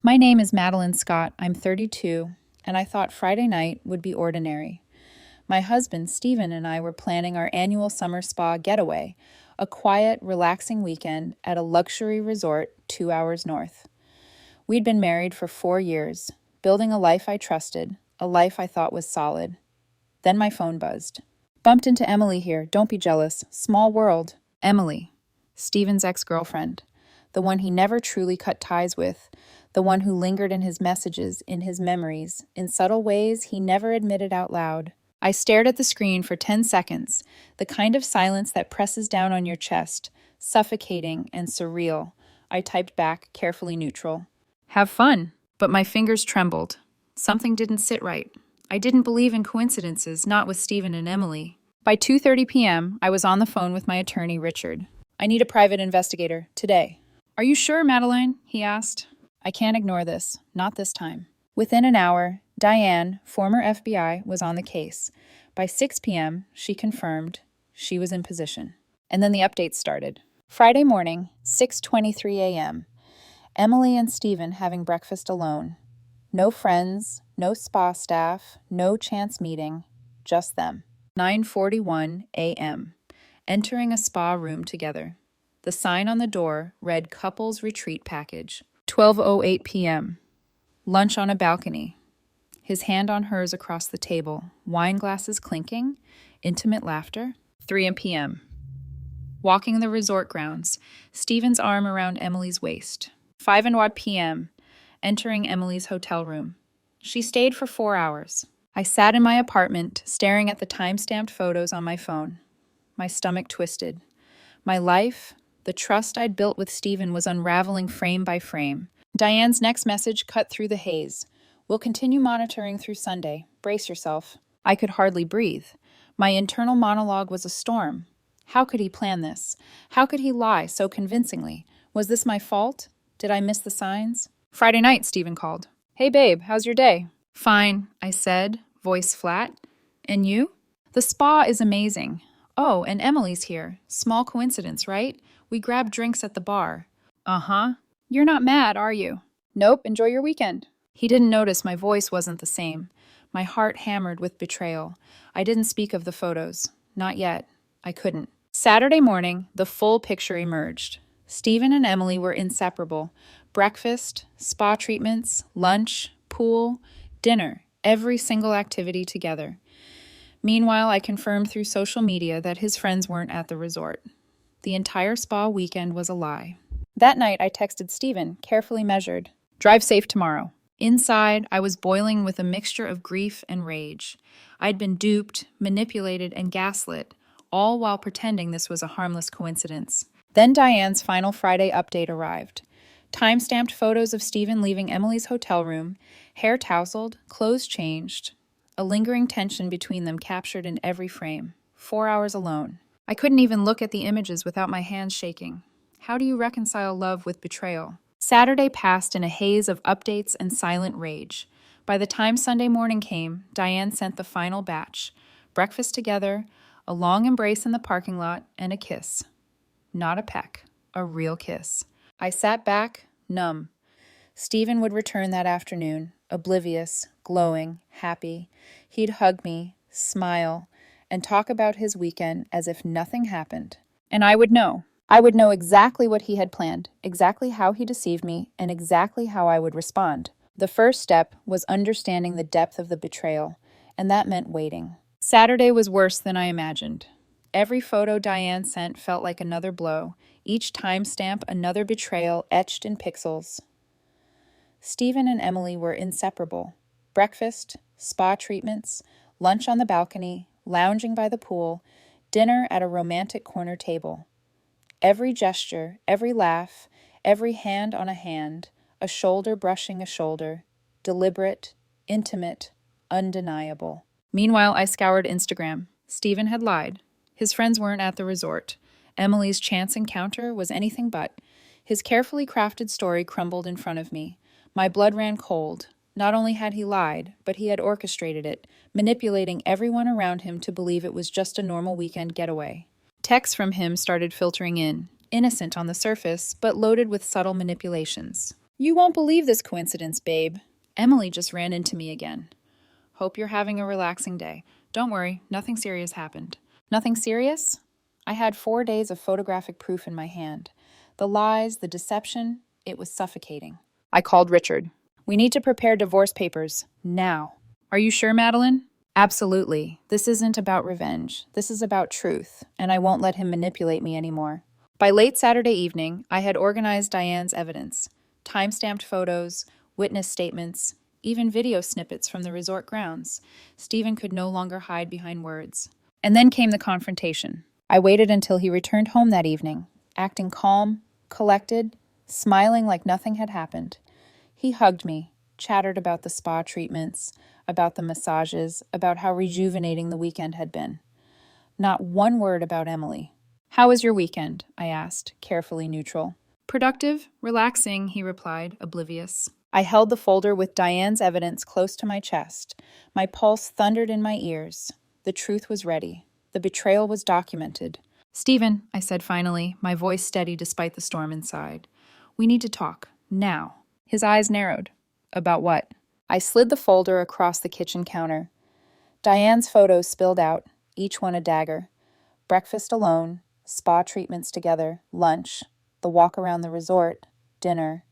My name is Madeline Scott. I'm 32, and I thought Friday night would be ordinary. My husband, Stephen, and I were planning our annual summer spa getaway, a quiet, relaxing weekend at a luxury resort 2 hours north. We'd been married for 4 years, building a life I trusted, a life I thought was solid. Then my phone buzzed. Bumped into Emily here. Don't be jealous. Small world. Emily, Stephen's ex-girlfriend, the one he never truly cut ties with, the one who lingered in his messages, in his memories, in subtle ways he never admitted out loud. I stared at the screen for 10 seconds, the kind of silence that presses down on your chest, suffocating and surreal. I typed back, carefully neutral. Have fun. But my fingers trembled. Something didn't sit right. I didn't believe in coincidences, not with Stephen and Emily. By 2:30 p.m., I was on the phone with my attorney, Richard. I need a private investigator, today. Are you sure, Madeline? He asked. I can't ignore this, not this time. Within an hour, Diane, former FBI, was on the case. By 6 p.m., she confirmed she was in position. And then the updates started. Friday morning, 6:23 a.m., Emily and Stephen having breakfast alone. No friends, no spa staff, no chance meeting, just them. 9:41 a.m., entering a spa room together. The sign on the door read Couples Retreat Package. 12:08 p.m., lunch on a balcony. His hand on hers across the table, wine glasses clinking, intimate laughter. 3 p.m., walking the resort grounds, Stephen's arm around Emily's waist. 5 p.m., entering Emily's hotel room. She stayed for 4 hours. I sat in my apartment, staring at the time-stamped photos on my phone. My stomach twisted. My life, the trust I'd built with Stephen, was unraveling frame by frame. Diane's next message cut through the haze. We'll continue monitoring through Sunday. Brace yourself. I could hardly breathe. My internal monologue was a storm. How could he plan this? How could he lie so convincingly? Was this my fault? Did I miss the signs? Friday night, Stephen called. Hey babe, how's your day? Fine, I said, voice flat. And you? The spa is amazing. Oh, and Emily's here. Small coincidence, right? We grabbed drinks at the bar. Uh-huh. You're not mad, are you? Nope, enjoy your weekend. He didn't notice my voice wasn't the same. My heart hammered with betrayal. I didn't speak of the photos. Not yet. I couldn't. Saturday morning, the full picture emerged. Stephen and Emily were inseparable. Breakfast, spa treatments, lunch, pool, dinner, every single activity together. Meanwhile, I confirmed through social media that his friends weren't at the resort. The entire spa weekend was a lie. That night, I texted Stephen, carefully measured. Drive safe tomorrow. Inside, I was boiling with a mixture of grief and rage. I'd been duped, manipulated, and gaslit, all while pretending this was a harmless coincidence. Then Diane's final Friday update arrived. Time-stamped photos of Stephen leaving Emily's hotel room, hair tousled, clothes changed, a lingering tension between them captured in every frame. 4 hours alone. I couldn't even look at the images without my hands shaking. How do you reconcile love with betrayal? Saturday passed in a haze of updates and silent rage. By the time Sunday morning came, Diane sent the final batch. Breakfast together, a long embrace in the parking lot, and a kiss. Not a peck, a real kiss. I sat back, numb. Stephen would return that afternoon, oblivious, glowing, happy. He'd hug me, smile, and talk about his weekend as if nothing happened. And I would know. I would know exactly what he had planned, exactly how he deceived me, and exactly how I would respond. The first step was understanding the depth of the betrayal, and that meant waiting. Saturday was worse than I imagined. Every photo Diane sent felt like another blow, each timestamp another betrayal etched in pixels. Stephen and Emily were inseparable. Breakfast, spa treatments, lunch on the balcony, lounging by the pool, dinner at a romantic corner table. Every gesture, every laugh, every hand on a hand, a shoulder brushing a shoulder, deliberate, intimate, undeniable. Meanwhile, I scoured Instagram. Stephen had lied. His friends weren't at the resort. Emily's chance encounter was anything but. His carefully crafted story crumbled in front of me. My blood ran cold. Not only had he lied, but he had orchestrated it, manipulating everyone around him to believe it was just a normal weekend getaway. Texts from him started filtering in, innocent on the surface, but loaded with subtle manipulations. You won't believe this coincidence, babe. Emily just ran into me again. Hope you're having a relaxing day. Don't worry, nothing serious happened. Nothing serious? I had 4 days of photographic proof in my hand. The lies, the deception, it was suffocating. I called Richard. We need to prepare divorce papers, now. Are you sure, Madeline? Absolutely. This isn't about revenge. This is about truth, and I won't let him manipulate me anymore. By late Saturday evening, I had organized Diane's evidence. Time-stamped photos, witness statements, even video snippets from the resort grounds. Stephen could no longer hide behind words. And then came the confrontation. I waited until he returned home that evening, acting calm, collected, smiling like nothing had happened. He hugged me, chattered about the spa treatments, about the massages, about how rejuvenating the weekend had been. Not one word about Emily. How was your weekend? I asked, carefully neutral. Productive, relaxing, he replied, oblivious. I held the folder with Diane's evidence close to my chest. My pulse thundered in my ears. The truth was ready. The betrayal was documented. Stephen, I said finally, my voice steady despite the storm inside. We need to talk. Now. His eyes narrowed. About what? I slid the folder across the kitchen counter. Diane's photos spilled out, each one a dagger. Breakfast alone, spa treatments together, lunch, the walk around the resort, dinner,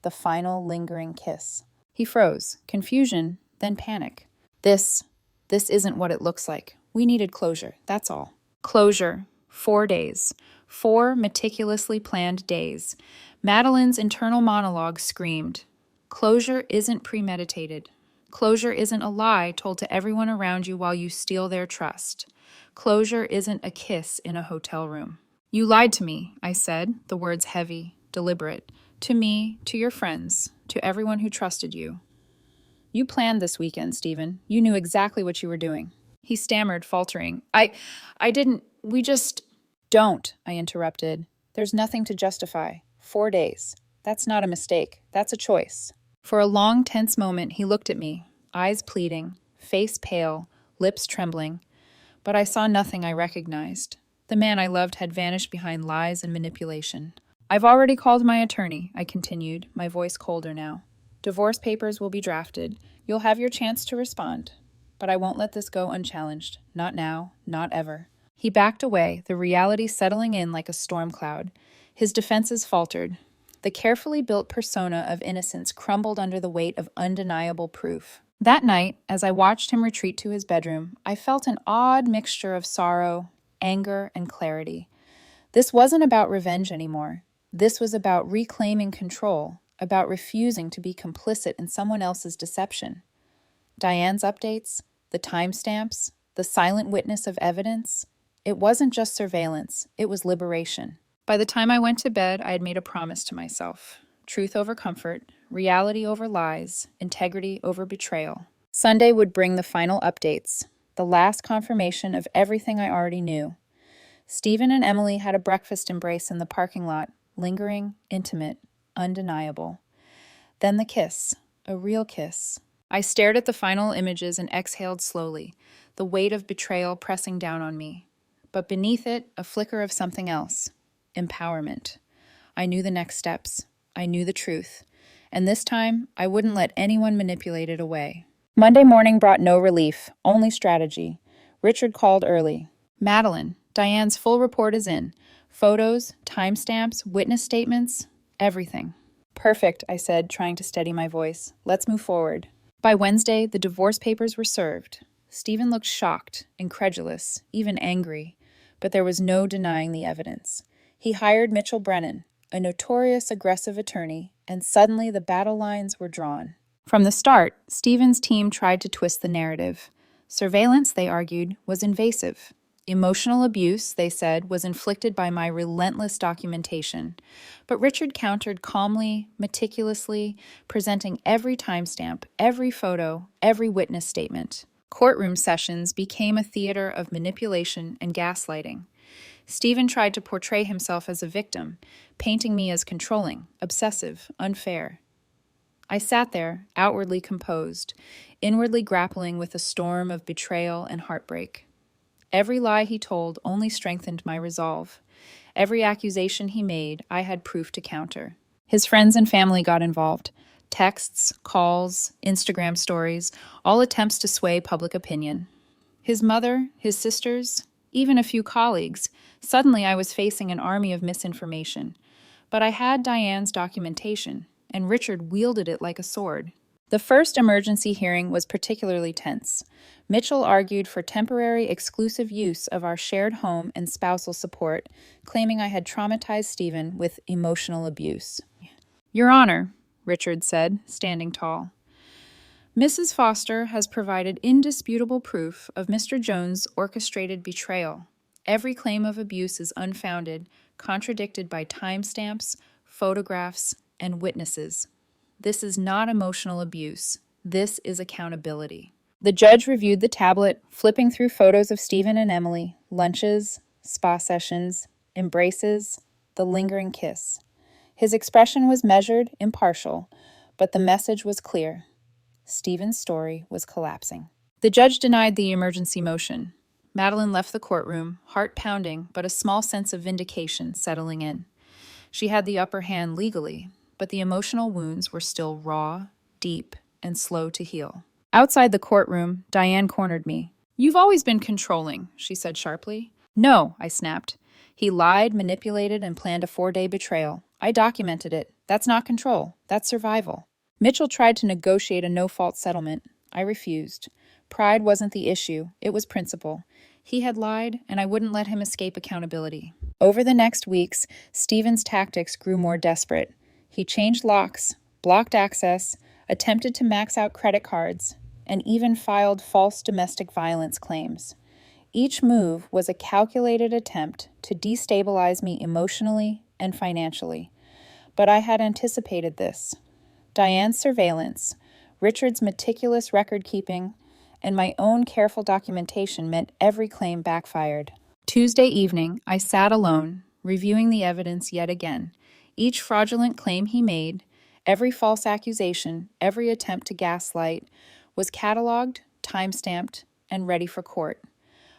the final lingering kiss. He froze, confusion, then panic. This isn't what it looks like. We needed closure, that's all. Closure. 4 days. 4 meticulously planned days. Madeline's internal monologue screamed. Closure isn't premeditated. Closure isn't a lie told to everyone around you while you steal their trust. Closure isn't a kiss in a hotel room. You lied to me, I said, the words heavy, deliberate. To me, to your friends, to everyone who trusted you. You planned this weekend, Stephen. You knew exactly what you were doing. He stammered, faltering. I didn't, we just... Don't, I interrupted. There's nothing to justify. 4 days. That's not a mistake. That's a choice. For a long, tense moment, he looked at me, eyes pleading, face pale, lips trembling. But I saw nothing I recognized. The man I loved had vanished behind lies and manipulation. I've already called my attorney, I continued, my voice colder now. Divorce papers will be drafted. You'll have your chance to respond. But I won't let this go unchallenged. Not now, not ever. He backed away, the reality settling in like a storm cloud. His defenses faltered. The carefully built persona of innocence crumbled under the weight of undeniable proof. That night, as I watched him retreat to his bedroom, I felt an odd mixture of sorrow, anger, and clarity. This wasn't about revenge anymore. This was about reclaiming control, about refusing to be complicit in someone else's deception. Diane's updates, the timestamps, the silent witness of evidence, it wasn't just surveillance, it was liberation. By the time I went to bed, I had made a promise to myself. Truth over comfort, reality over lies, integrity over betrayal. Sunday would bring the final updates, the last confirmation of everything I already knew. Stephen and Emily had a breakfast embrace in the parking lot, lingering, intimate, undeniable. Then the kiss, a real kiss. I stared at the final images and exhaled slowly, the weight of betrayal pressing down on me. But beneath it, a flicker of something else. Empowerment. I knew the next steps. I knew the truth. And this time, I wouldn't let anyone manipulate it away. Monday morning brought no relief, only strategy. Richard called early. Madeline, Diane's full report is in. Photos, timestamps, witness statements, everything. Perfect, I said, trying to steady my voice. Let's move forward. By Wednesday, the divorce papers were served. Stephen looked shocked, incredulous, even angry. But there was no denying the evidence. He hired Mitchell Brennan, a notorious aggressive attorney, and suddenly the battle lines were drawn. From the start, Stephen's team tried to twist the narrative. Surveillance, they argued, was invasive. Emotional abuse, they said, was inflicted by my relentless documentation. But Richard countered calmly, meticulously, presenting every timestamp, every photo, every witness statement. Courtroom sessions became a theater of manipulation and gaslighting. Stephen tried to portray himself as a victim, painting me as controlling, obsessive, unfair. I sat there, outwardly composed, inwardly grappling with a storm of betrayal and heartbreak. Every lie he told only strengthened my resolve. Every accusation he made, I had proof to counter. His friends and family got involved. Texts, calls, Instagram stories, all attempts to sway public opinion. His mother, his sisters, even a few colleagues. Suddenly I was facing an army of misinformation. But I had Diane's documentation, and Richard wielded it like a sword. The first emergency hearing was particularly tense. Mitchell argued for temporary exclusive use of our shared home and spousal support, claiming I had traumatized Stephen with emotional abuse. Your Honor, Richard said, standing tall. Mrs. Foster has provided indisputable proof of Mr. Jones' orchestrated betrayal. Every claim of abuse is unfounded, contradicted by timestamps, photographs, and witnesses. This is not emotional abuse. This is accountability. The judge reviewed the tablet, flipping through photos of Stephen and Emily, lunches, spa sessions, embraces, the lingering kiss. His expression was measured, impartial, but the message was clear. Stephen's story was collapsing. The judge denied the emergency motion. Madeline left the courtroom, heart pounding, but a small sense of vindication settling in. She had the upper hand legally, but the emotional wounds were still raw, deep, and slow to heal. Outside the courtroom, Diane cornered me. You've always been controlling, she said sharply. No, I snapped. He lied, manipulated, and planned a 4-day betrayal. I documented it. That's not control. That's survival. Mitchell tried to negotiate a no-fault settlement. I refused. Pride wasn't the issue. It was principle. He had lied, and I wouldn't let him escape accountability. Over the next weeks, Stephen's tactics grew more desperate. He changed locks, blocked access, attempted to max out credit cards, and even filed false domestic violence claims. Each move was a calculated attempt to destabilize me emotionally and financially. But I had anticipated this. Diane's surveillance, Richard's meticulous record-keeping, and my own careful documentation meant every claim backfired. Tuesday evening, I sat alone, reviewing the evidence yet again. Each fraudulent claim he made, every false accusation, every attempt to gaslight, was cataloged, time-stamped, and ready for court.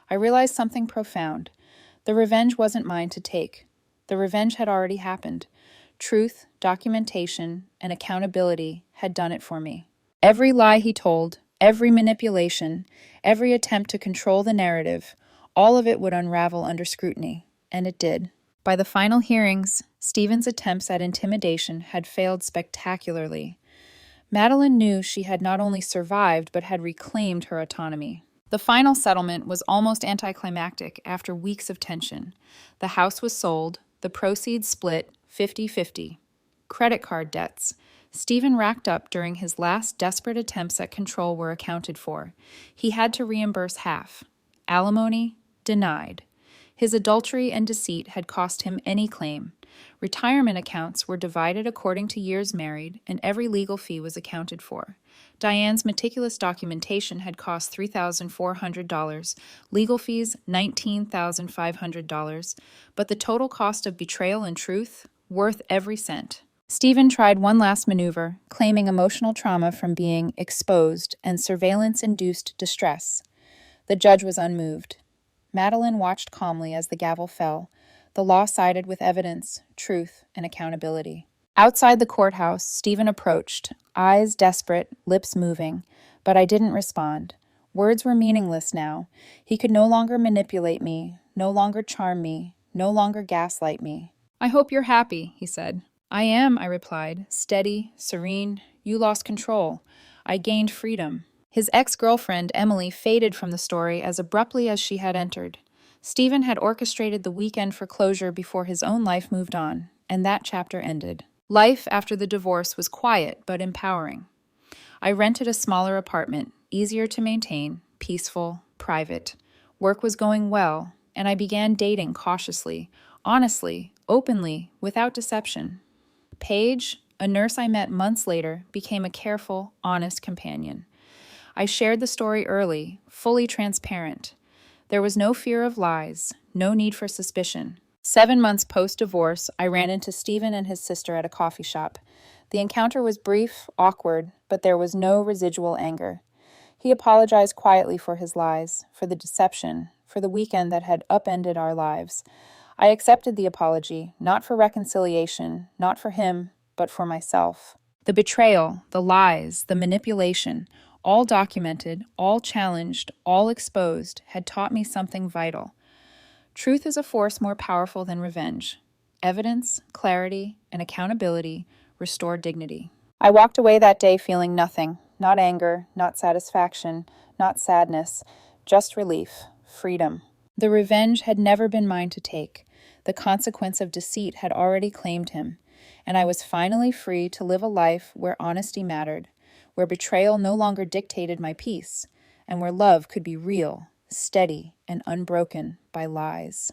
I realized something profound. The revenge wasn't mine to take. The revenge had already happened. Truth, documentation, and accountability had done it for me. Every lie he told, every manipulation, every attempt to control the narrative, all of it would unravel under scrutiny, and it did. By the final hearings, Stephen's attempts at intimidation had failed spectacularly. Madeline knew she had not only survived but had reclaimed her autonomy. The final settlement was almost anticlimactic after weeks of tension. The house was sold, the proceeds split 50-50. Credit card debts. Stephen racked up during his last desperate attempts at control were accounted for. He had to reimburse half. Alimony? Denied. His adultery and deceit had cost him any claim. Retirement accounts were divided according to years married, and every legal fee was accounted for. Diane's meticulous documentation had cost $3,400, legal fees $19,500, but the total cost of betrayal and truth, worth every cent. Stephen tried one last maneuver, claiming emotional trauma from being exposed and surveillance-induced distress. The judge was unmoved. Madeline watched calmly as the gavel fell. The law sided with evidence, truth, and accountability. Outside the courthouse, Stephen approached, eyes desperate, lips moving, but I didn't respond. Words were meaningless now. He could no longer manipulate me, no longer charm me, no longer gaslight me. I hope you're happy, he said. I am, I replied, steady, serene. You lost control. I gained freedom. His ex-girlfriend, Emily, faded from the story as abruptly as she had entered. Stephen had orchestrated the weekend for closure before his own life moved on, and that chapter ended. Life after the divorce was quiet but empowering. I rented a smaller apartment, easier to maintain, peaceful, private. Work was going well, and I began dating cautiously, honestly, openly, without deception. Paige, a nurse I met months later, became a careful, honest companion. I shared the story early, fully transparent. There was no fear of lies, no need for suspicion. 7 months post-divorce, I ran into Stephen and his sister at a coffee shop. The encounter was brief, awkward, but there was no residual anger. He apologized quietly for his lies, for the deception, for the weekend that had upended our lives. I accepted the apology, not for reconciliation, not for him, but for myself. The betrayal, the lies, the manipulation, all documented, all challenged, all exposed, had taught me something vital. Truth is a force more powerful than revenge. Evidence, clarity, and accountability restore dignity. I walked away that day feeling nothing, not anger, not satisfaction, not sadness, just relief, freedom. The revenge had never been mine to take. The consequence of deceit had already claimed him, and I was finally free to live a life where honesty mattered, where betrayal no longer dictated my peace, and where love could be real, steady, and unbroken by lies.